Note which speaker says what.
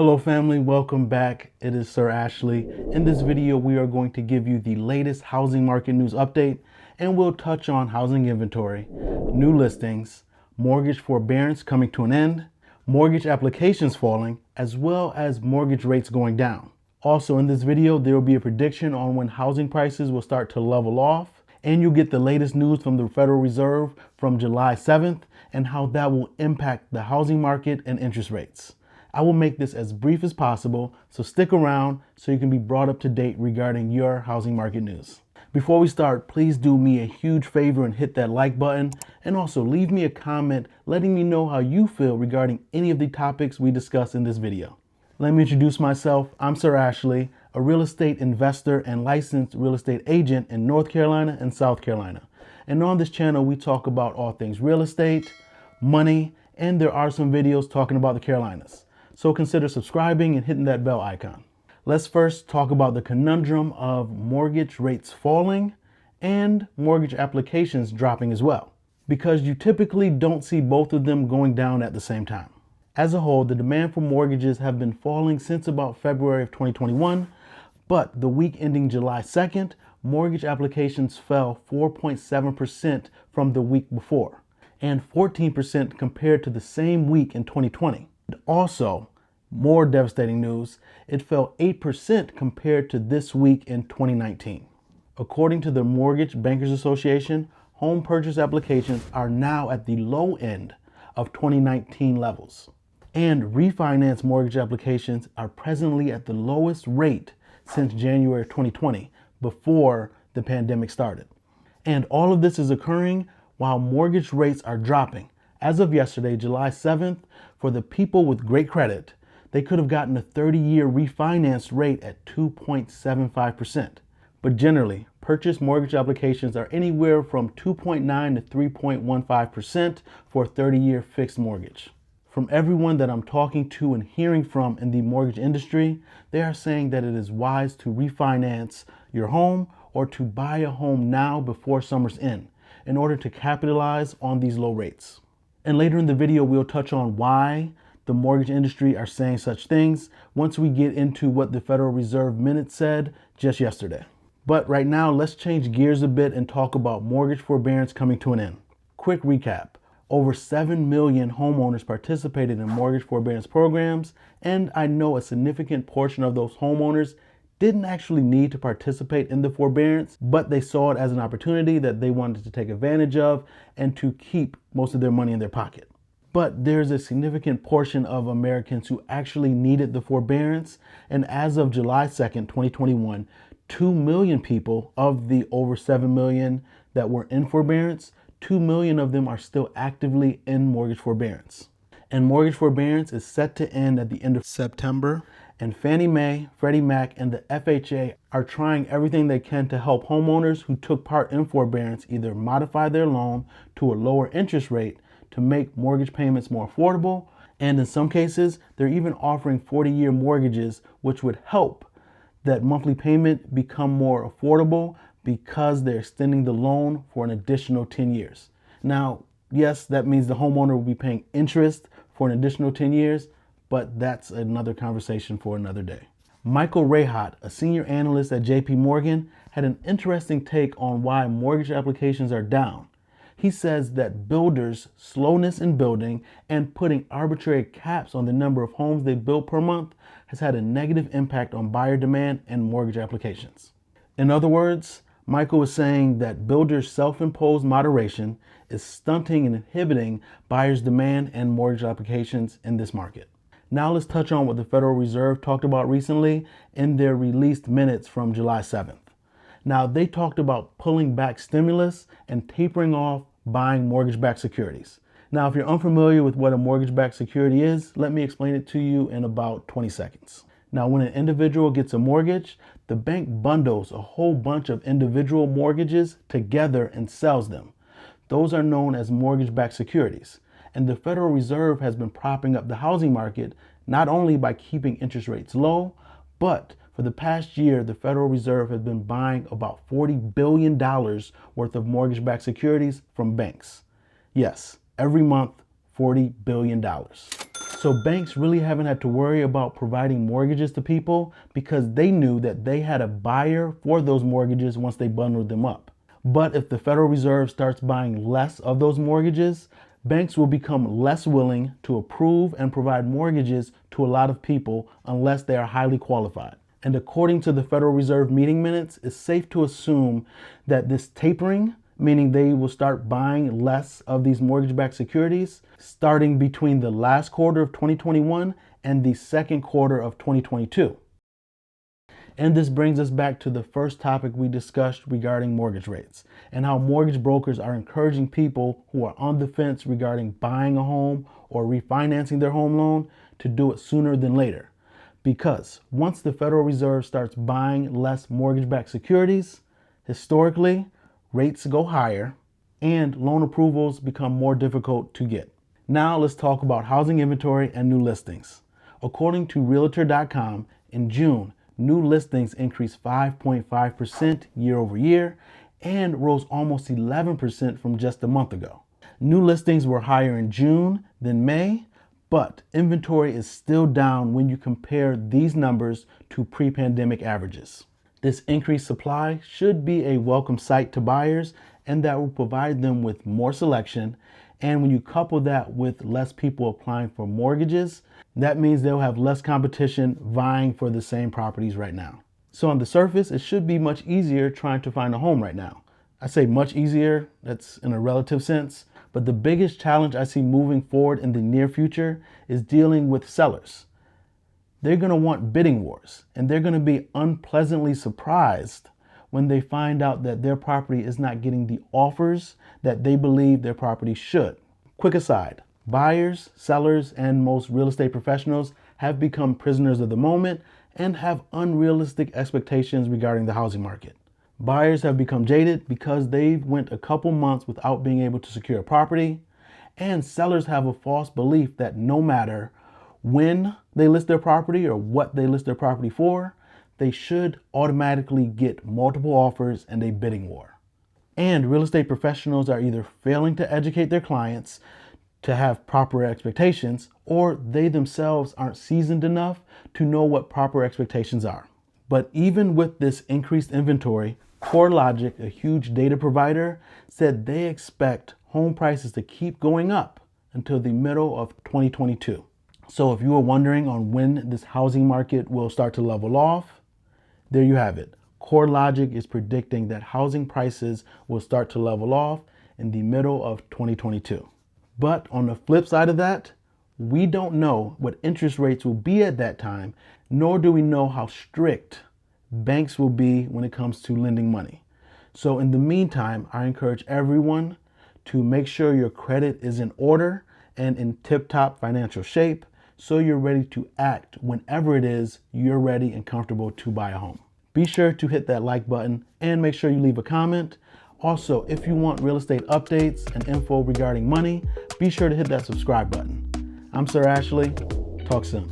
Speaker 1: Hello family, welcome back. It is Sir Ashley. In this video, we are going to give you the latest housing market news update, and we'll touch on housing inventory, new listings, mortgage forbearance coming to an end, mortgage applications falling, as well as mortgage rates going down. Also in this video, there will be a prediction on when housing prices will start to level off, and you'll get the latest news from the Federal Reserve from July 7th and how that will impact the housing market and interest rates. I will make this as brief as possible, so stick around so you can be brought up to date regarding your housing market news. Before we start, please do me a huge favor and hit that like button, and also leave me a comment letting me know how you feel regarding any of the topics we discuss in this video. Let me introduce myself. I'm Sir Ashley, a real estate investor and licensed real estate agent in North Carolina and South Carolina. And on this channel, we talk about all things real estate, money, and there are some videos talking about the Carolinas. So consider subscribing and hitting that bell icon. Let's first talk about the conundrum of mortgage rates falling and mortgage applications dropping as well, because you typically don't see both of them going down at the same time. As a whole, the demand for mortgages have been falling since about February of 2021, but the week ending July 2nd, mortgage applications fell 4.7% from the week before and 14% compared to the same week in 2020. Also, more devastating news, it fell 8% compared to this week in 2019. According to the Mortgage Bankers Association, home purchase applications are now at the low end of 2019 levels. And refinance mortgage applications are presently at the lowest rate since January 2020, before the pandemic started. And all of this is occurring while mortgage rates are dropping. As of yesterday, July 7th, for the people with great credit, they could have gotten a 30-year refinance rate at 2.75%. But generally, purchase mortgage applications are anywhere from 2.9 to 3.15% for a 30-year fixed mortgage. From everyone that I'm talking to and hearing from in the mortgage industry, they are saying that it is wise to refinance your home or to buy a home now before summer's in order to capitalize on these low rates. And later in the video, we'll touch on why the mortgage industry are saying such things once we get into what the Federal Reserve minute said just yesterday. But right now, let's change gears a bit and talk about mortgage forbearance coming to an end. Quick recap. Over 7 million homeowners participated in mortgage forbearance programs, and I know a significant portion of those homeowners didn't actually need to participate in the forbearance, but they saw it as an opportunity that they wanted to take advantage of and to keep most of their money in their pocket. But there's a significant portion of Americans who actually needed the forbearance, and as of July 2nd, 2021, 2 million people of the over 7 million that were in forbearance, 2 million of them are still actively in mortgage forbearance. And mortgage forbearance is set to end at the end of September. And Fannie Mae, Freddie Mac, and the FHA are trying everything they can to help homeowners who took part in forbearance either modify their loan to a lower interest rate to make mortgage payments more affordable. And in some cases, they're even offering 40-year mortgages, which would help that monthly payment become more affordable because they're extending the loan for an additional 10 years. Now, yes, that means the homeowner will be paying interest for an additional 10 years, but that's another conversation for another day. Michael Rehat, a senior analyst at JP Morgan, had an interesting take on why mortgage applications are down. He says that builders' slowness in building and putting arbitrary caps on the number of homes they build per month has had a negative impact on buyer demand and mortgage applications. In other words, Michael was saying that builders' self-imposed moderation is stunting and inhibiting buyers' demand and mortgage applications in this market. Now let's touch on what the Federal Reserve talked about recently in their released minutes from July 7th. Now, they talked about pulling back stimulus and tapering off buying mortgage-backed securities. Now, if you're unfamiliar with what a mortgage-backed security is, let me explain it to you in about 20 seconds. Now, when an individual gets a mortgage, the bank bundles a whole bunch of individual mortgages together and sells them. Those are known as mortgage-backed securities. And the Federal Reserve has been propping up the housing market not only by keeping interest rates low, but for the past year, the Federal Reserve has been buying about $40 billion worth of mortgage-backed securities from banks. Yes, every month, $40 billion. So banks really haven't had to worry about providing mortgages to people because they knew that they had a buyer for those mortgages once they bundled them up. But if the Federal Reserve starts buying less of those mortgages, banks will become less willing to approve and provide mortgages to a lot of people unless they are highly qualified. And according to the Federal Reserve meeting minutes, it's safe to assume that this tapering, meaning they will start buying less of these mortgage-backed securities, starting between the last quarter of 2021 and the second quarter of 2022. And this brings us back to the first topic we discussed regarding mortgage rates and how mortgage brokers are encouraging people who are on the fence regarding buying a home or refinancing their home loan to do it sooner than later. Because once the Federal Reserve starts buying less mortgage-backed securities, historically, rates go higher and loan approvals become more difficult to get. Now let's talk about housing inventory and new listings. According to Realtor.com, in June, new listings increased 5.5% year over year and rose almost 11% from just a month ago. New listings were higher in June than May, but inventory is still down when you compare these numbers to pre-pandemic averages. This increased supply should be a welcome sight to buyers, and that will provide them with more selection. And when you couple that with less people applying for mortgages, that means they'll have less competition vying for the same properties right now. So on the surface, it should be much easier trying to find a home right now. I say much easier, that's in a relative sense, but the biggest challenge I see moving forward in the near future is dealing with sellers. They're going to want bidding wars, and they're going to be unpleasantly surprised when they find out that their property is not getting the offers that they believe their property should. Quick aside, buyers, sellers, and most real estate professionals have become prisoners of the moment and have unrealistic expectations regarding the housing market. Buyers have become jaded because they've went a couple months without being able to secure a property, and sellers have a false belief that no matter when they list their property or what they list their property for, they should automatically get multiple offers and a bidding war. And real estate professionals are either failing to educate their clients to have proper expectations, or they themselves aren't seasoned enough to know what proper expectations are. But even with this increased inventory, CoreLogic, a huge data provider, said they expect home prices to keep going up until the middle of 2022. So if you were wondering on when this housing market will start to level off, there you have it. CoreLogic is predicting that housing prices will start to level off in the middle of 2022. But on the flip side of that, we don't know what interest rates will be at that time, nor do we know how strict banks will be when it comes to lending money. So in the meantime, I encourage everyone to make sure your credit is in order and in tip-top financial shape, so you're ready to act whenever it is you're ready and comfortable to buy a home. Be sure to hit that like button and make sure you leave a comment. Also, if you want real estate updates and info regarding money, be sure to hit that subscribe button. I'm Sir Ashley. Talk soon.